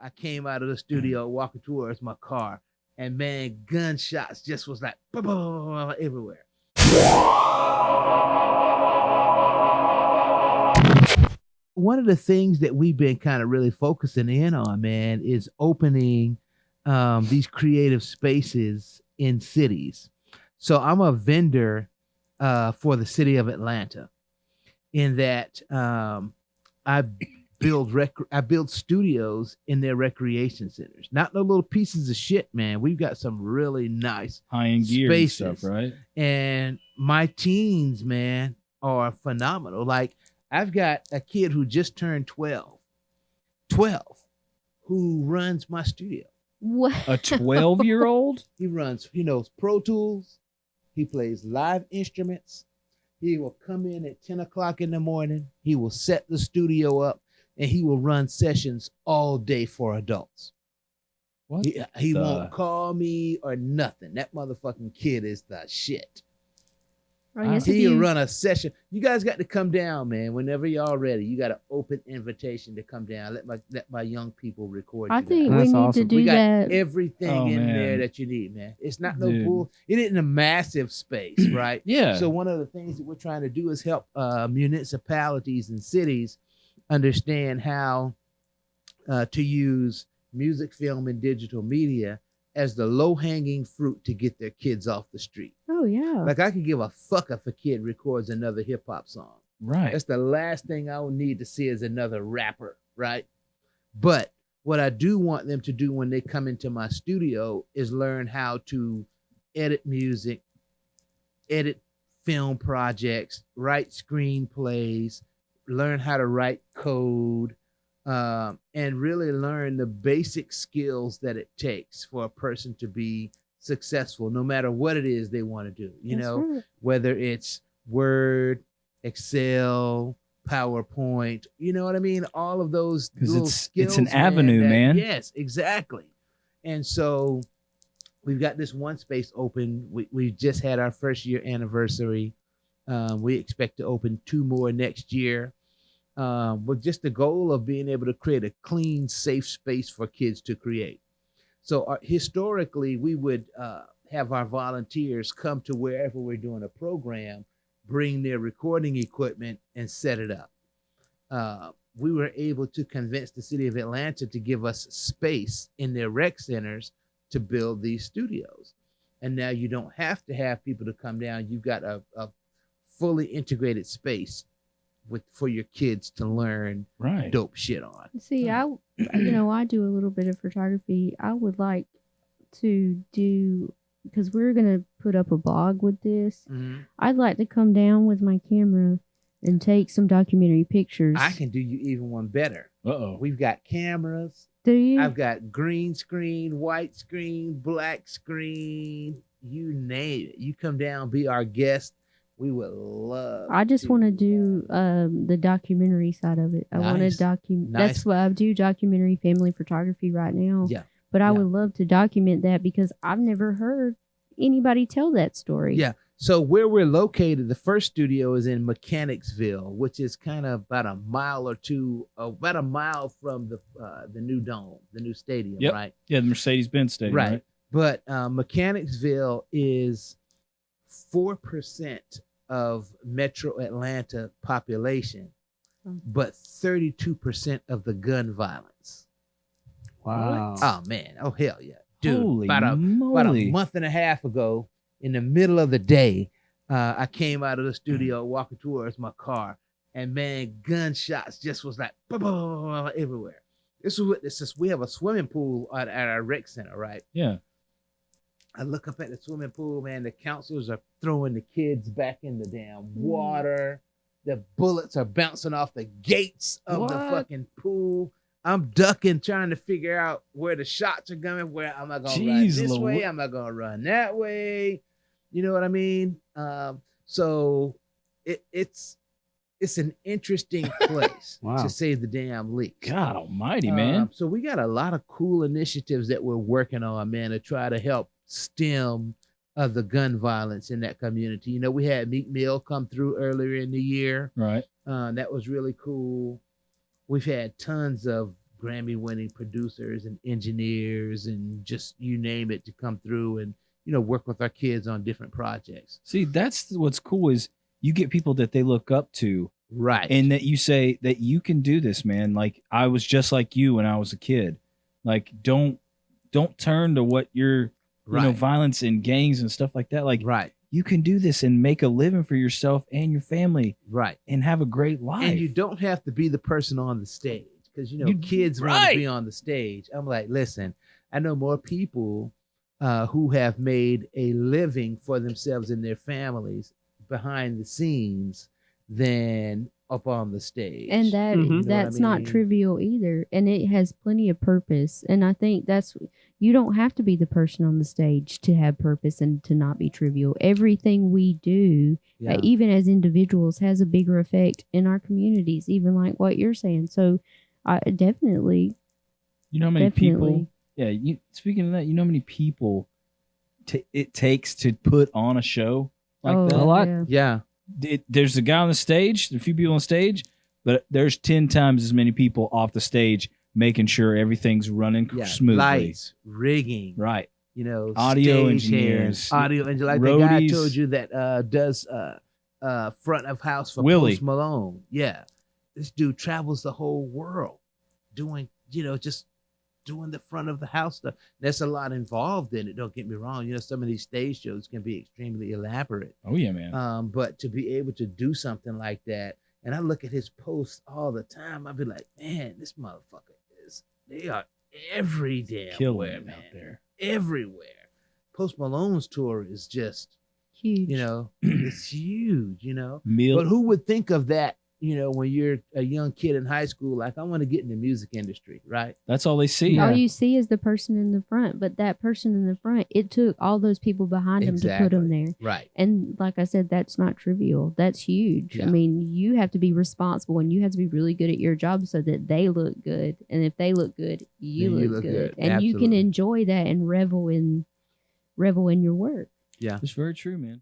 I came out of the studio walking towards my car, and man, gunshots just was like everywhere. One of the things that we've been kind of really focusing in on, man, is opening these creative spaces in cities. So I'm a vendor for the city of Atlanta, in that I I build studios in their recreation centers. Not no little pieces of shit, man. We've got some really nice High-end gear and stuff, spaces. right? And my teens, man, are phenomenal. Like, I've got a kid who just turned 12, who runs my studio. What? A 12-year-old? He knows Pro Tools. He plays live instruments. He will come in at 10 o'clock in the morning. He will set the studio up, and he will run sessions all day for adults. What? He won't call me or nothing. That motherfucking kid is the shit. He'll run a session. You guys got to come down, man. Whenever y'all ready, you got an open invitation to come down. Let my young people record. I you think guys. we need awesome. to do We got that. everything in man. there that you need, man. It's not no Dude. bull. It isn't a massive space, right? Yeah. So one of the things that we're trying to do is help municipalities and cities understand how to use music, film, and digital media as the low-hanging fruit to get their kids off the street. Oh yeah. Like, I could give a fuck if a kid records another hip-hop song. Right. That's the last thing I would need to see is another rapper, right? But what I do want them to do when they come into my studio is learn how to edit music, edit film projects, write screenplays, learn how to write code, and really learn the basic skills that it takes for a person to be successful, no matter what it is they want to do. That's right. Whether it's Word, Excel, PowerPoint, you know what I mean? All of those little skills. It's an avenue, man. Yes, exactly. And so we've got this one space open. We just had our first year anniversary. We expect to open 2 more next year. With just the goal of being able to create a clean, safe space for kids to create. So historically, we would have our volunteers come to wherever we're doing a program, bring their recording equipment, and set it up. We were able to convince the city of Atlanta to give us space in their rec centers to build these studios. And now you don't have to have people to come down. You've got a fully integrated space for your kids to learn dope shit on. See, I do a little bit of photography. I would like to do, because we're gonna put up a blog with this. Mm-hmm. I'd like to come down with my camera and take some documentary pictures. I can do you even one better. We've got cameras. Do you? I've got green screen, white screen, black screen. You name it. You come down, be our guest. We would love. I just want to do the documentary side of it. I want to document. That's what I do, documentary family photography right now. Yeah. But I would love to document that because I've never heard anybody tell that story. Yeah. So where we're located, the first studio is in Mechanicsville, which is kind of about a mile from the new dome, the new stadium, right? Yeah, the Mercedes-Benz Stadium, right? But Mechanicsville is 4% of Metro Atlanta population, but 32% of the gun violence. Wow. Oh, man. Oh, hell yeah. Dude, Holy about a month and a half ago, in the middle of the day, I came out of the studio walking towards my car, and man, gunshots just was like everywhere. We have a swimming pool at our rec center, right? Yeah. I look up at the swimming pool, man. The counselors are throwing the kids back in the damn water. The bullets are bouncing off the gates of the fucking pool. I'm ducking, trying to figure out where the shots are coming. Where am I going to run this way? Am I going to run that way? You know what I mean? So it's an interesting place to say the damn least. God almighty, man. So we got a lot of cool initiatives that we're working on, man, to try to help stem the gun violence in that community. You know, we had Meek Mill come through earlier in the year. Right. That was really cool. We've had tons of Grammy-winning producers and engineers and just you name it to come through and work with our kids on different projects. See, that's what's cool is you get people that they look up to, right? And that you say that you can do this, man. Like I was just like you when I was a kid. Like don't turn to what you're violence and gangs and stuff like that. Like right. You can do this and make a living for yourself and your family, right? And have a great life. And you don't have to be the person on the stage because kids want to be on the stage. I'm like, listen, I know more people who have made a living for themselves and their families behind the scenes than up on the stage. And that's not trivial either. And it has plenty of purpose. And I think you don't have to be the person on the stage to have purpose and to not be trivial. Everything we do, even as individuals, has a bigger effect in our communities, even like what you're saying. So I definitely. You know how many people? Yeah. Speaking of that, you know how many people it takes to put on a show like that? A lot. Yeah. There's a guy on the stage, a few people on stage, but there's 10 times as many people off the stage making sure everything's running smoothly. Lights, rigging, right? Audio engineers, like the guy I told you that does front of house for Willie. Post Malone. Yeah, this dude travels the whole world doing just doing the front of the house stuff. There's a lot involved in it. Don't get me wrong. Some of these stage shows can be extremely elaborate. Oh yeah, man. But to be able to do something like that, and I look at his posts all the time, I'd be like, man, this motherfucker they are every damn killing man. Out there. Everywhere. Post Malone's tour is just huge. It's huge, Meal. But who would think of that, when you're a young kid in high school, like I want to get in the music industry, right? That's all they see. All you see is the person in the front, but that person in the front, it took all those people behind him to put him there. Right. And like I said, that's not trivial. That's huge. Yeah. I mean, you have to be responsible and you have to be really good at your job so that they look good. And if they look good, you look good. And Absolutely. you can enjoy that and revel in your work. Yeah. It's very true, man.